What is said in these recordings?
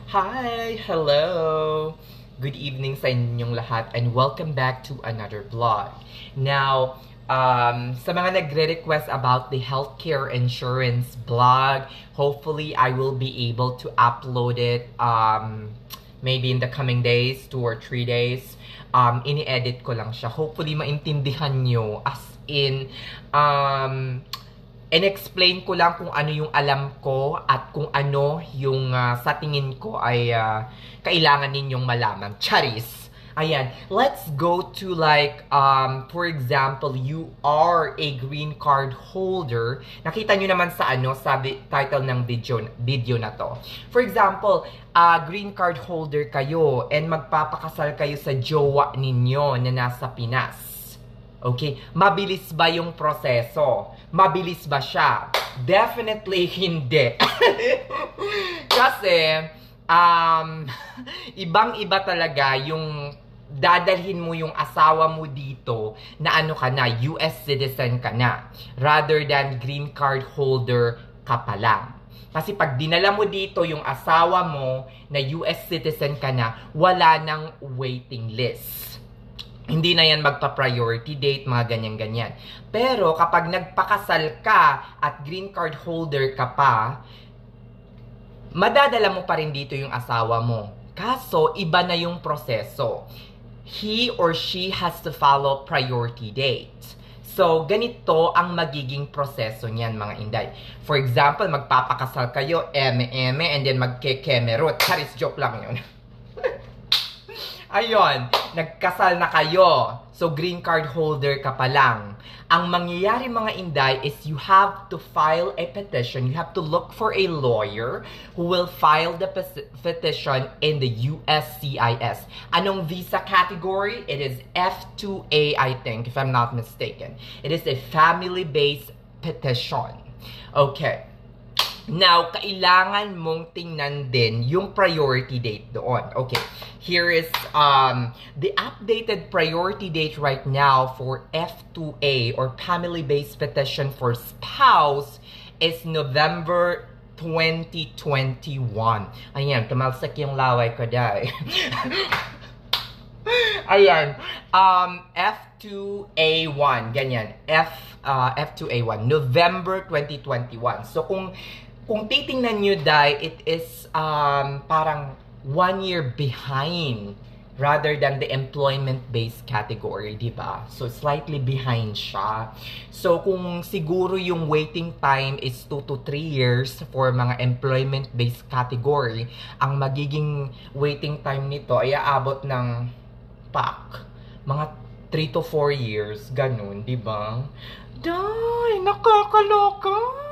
Hi! Hello! Good evening sa inyong lahat and welcome back to another vlog. Now, sa mga nagre-request about the healthcare insurance vlog, hopefully I will be able to upload it maybe in the coming days, 2 or 3 days. Ini-edit ko lang siya. Hopefully maintindihan nyo as in in-explain ko lang kung ano yung alam ko at kung ano yung sa tingin ko ay kailangan ninyong malaman. Charis! Ayan, let's go to like, for example, you are a green card holder. Nakita nyo naman sa title ng video na to. For example, green card holder kayo and magpapakasal kayo sa jowa ninyo na nasa Pinas. Okay? Mabilis ba yung proseso? Mabilis ba siya? Definitely hindi. Kasi, ibang-iba talaga yung dadalhin mo yung asawa mo dito na ano ka na, US citizen ka na, rather than green card holder ka pa lang. Kasi pag dinala mo dito yung asawa mo na US citizen ka na, wala nang waiting list. Hindi na yan magpa-priority date, mga ganyan-ganyan. Pero kapag nagpakasal ka at green card holder ka pa, madadala mo pa rin dito yung asawa mo. Kaso, iba na yung proseso. He or she has to follow priority date. So, ganito ang magiging proseso niyan, mga inday. For example, magpapakasal kayo, eme-eme, and then magke-kemerot. Charis, joke lang yun. Ayun, nagkasal na kayo. So, green card holder ka pa lang. Ang mangyayari, mga inday, is you have to file a petition. You have to look for a lawyer who will file the petition in the USCIS. Anong visa category? It is F2A, I think, if I'm not mistaken. It is a family-based petition. Okay. Now, kailangan mong tingnan din yung priority date doon. Okay, here is the updated priority date right now for F2A or family-based petition for spouse is November 2021. Ayan, tumalsak yung laway ko dahil. Ayan, F2A1, ganyan, F2A1, November 2021. So, kung titingnan nyo, it is parang 1 year behind rather than the employment-based category, di ba? So, slightly behind siya. So, kung siguro yung waiting time is 2 to 3 years for mga employment-based category, ang magiging waiting time nito ay aabot ng mga 3 to 4 years, ganun, di ba? Day, nakakaloka!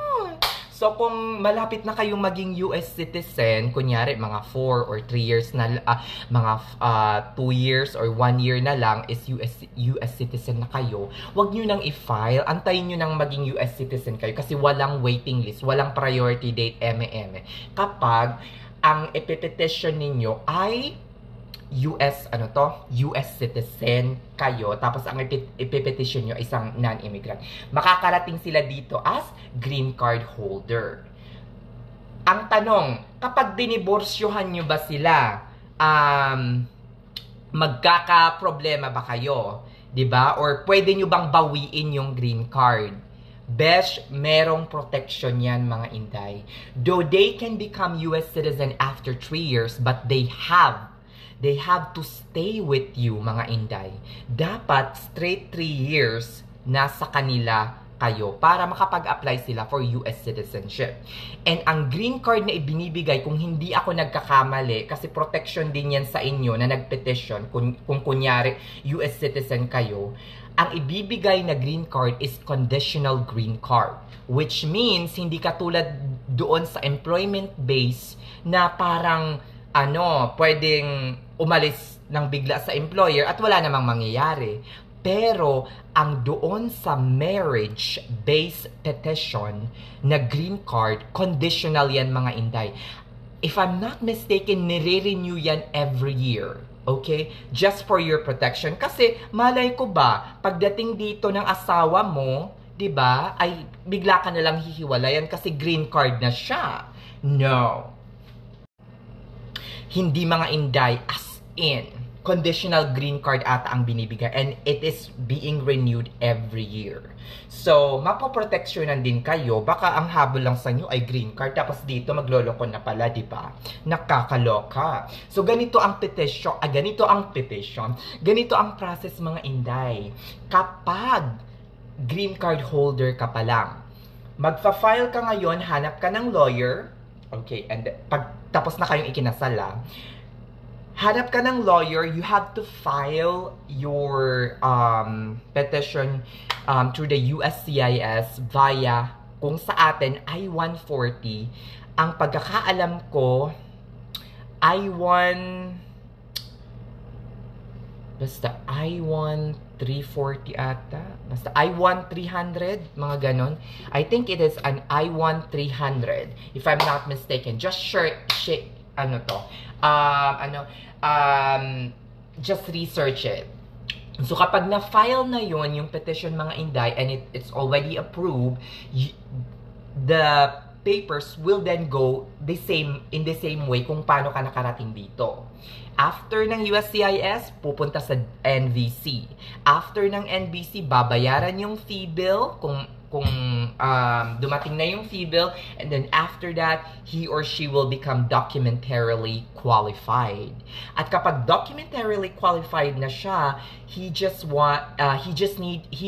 So, kung malapit na kayong maging US citizen, kunyari, mga 4 or 3 years na, mga 2 years or 1 year na lang is US citizen na kayo, wag nyo nang i-file, antayin nyo nang maging US citizen kayo kasi walang waiting list, walang priority date, eme-eme. Kapag ang ipipetition ninyo ay US citizen kayo, tapos ang ipipetition nyo isang non-immigrant. Makakarating sila dito as green card holder. Ang tanong, kapag diniborsyohan nyo ba sila, magkaka-problema ba kayo? 'Di ba? Or pwede nyo bang bawiin yung green card? Besh, merong protection yan, mga inday. Though they can become US citizen after 3 years, but they have to stay with you, mga inday. Dapat straight 3 years nasa kanila kayo para makapag-apply sila for US citizenship. And ang green card na ibinibigay, kung hindi ako nagkakamali, kasi protection din yan sa inyo na nagpetition, kung kunyari US citizen kayo, ang ibibigay na green card is conditional green card. Which means, hindi katulad doon sa employment base na parang pwedeng umalis ng bigla sa employer at wala namang mangyayari. Pero, ang doon sa marriage-based petition na green card, conditional yan, mga inday. If I'm not mistaken, nire-renew yan every year. Okay? Just for your protection. Kasi, malay ko ba, pagdating dito ng asawa mo, 'di ba, ay bigla ka na lang hihiwalayan kasi green card na siya. No. Hindi mga Inday, as in, conditional green card ata ang binibigay and it is being renewed every year. So, mapoproteksyonan din kayo. Baka ang habol lang sa inyo ay green card tapos dito magloloko na pala, di ba? Nakakaloka. So, ganito ang petition. Ganito ang process mga Inday. Kapag green card holder ka pa lang, magfa-file ka ngayon, hanap ka ng lawyer. Okay, and pag tapos na kayong ikinasala, hanap ka ng lawyer, you have to file your petition through the USCIS via, kung sa atin, I-140. Ang pagkakaalam ko, I-1... Basta I-1-340 ata. Basta I-1-300, mga ganon. I think it is an I-1-300, if I'm not mistaken. Just just research it. So kapag na-file na yon yung petition mga Inday and it's already approved, the papers will then go in the same way kung paano ka nakarating dito. After ng USCIS, pupunta sa NVC. After ng NVC, babayaran yung fee bill kung dumating na yung fee bill, and then after that, he or she will become documentarily qualified. At kapag documentarily qualified na siya, he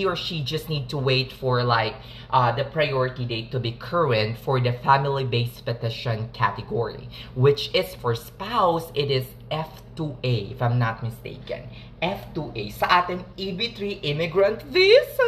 or she just need to wait for like the priority date to be current for the family-based petition category, which is for spouse, it is F2A, if I'm not mistaken. F2A. Sa atin, EB3, immigrant visa.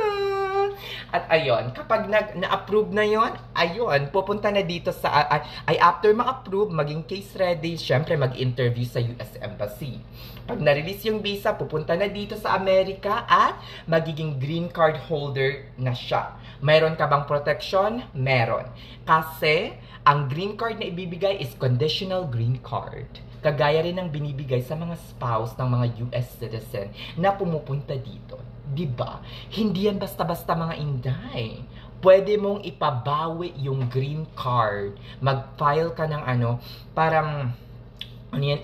At ayun, kapag na-approve na yon, ayun, pupunta na dito sa, after ma-approve, maging case ready, syempre mag-interview sa US Embassy. Pag na-release yung visa, pupunta na dito sa Amerika at magiging green card holder na siya. Mayroon ka bang protection? Meron. Kasi, ang green card na ibibigay is conditional green card. Kagaya rin ng binibigay sa mga spouse ng mga US citizen na pumupunta dito. Diba? Hindi yan basta-basta mga Inday. Pwede mong ipabawi yung green card. Mag-file ka ng parang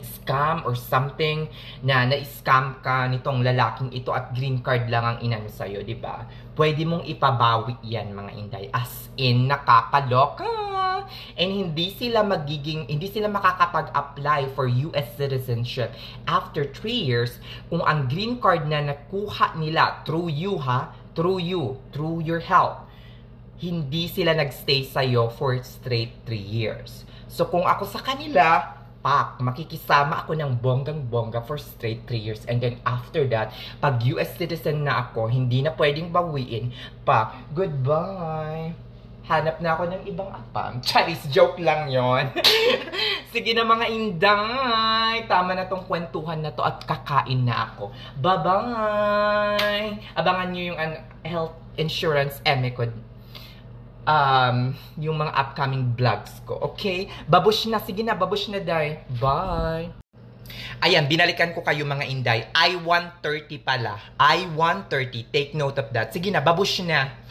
scam or something na na-scam ka nitong lalaking ito at green card lang ang inano sa'yo, diba? Pwede mong ipabawi yan mga Inday. As in, nakakaloka. And hindi sila makakapag-apply for US citizenship after 3 years kung ang green card na nakuha nila through you, through your help, hindi sila nagstay sa'yo for straight 3 years. So kung ako sa kanila, makikisama ako ng bonggang-bongga for straight 3 years. And then after that, pag US citizen na ako, hindi na pwedeng bawiin pa. Goodbye! Hanap na ako ng ibang apam. Charis, joke lang yon. Sige na mga Inday. Tama na tong kwentuhan na to at kakain na ako. Bye-bye! Abangan nyo yung health insurance emekod. Yung mga upcoming vlogs ko. Okay? Babush na. Sige na, babush na, day. Bye! Ayan, binalikan ko kayo mga Inday. I-130 pala. I-130. Take note of that. Sige na, babush na.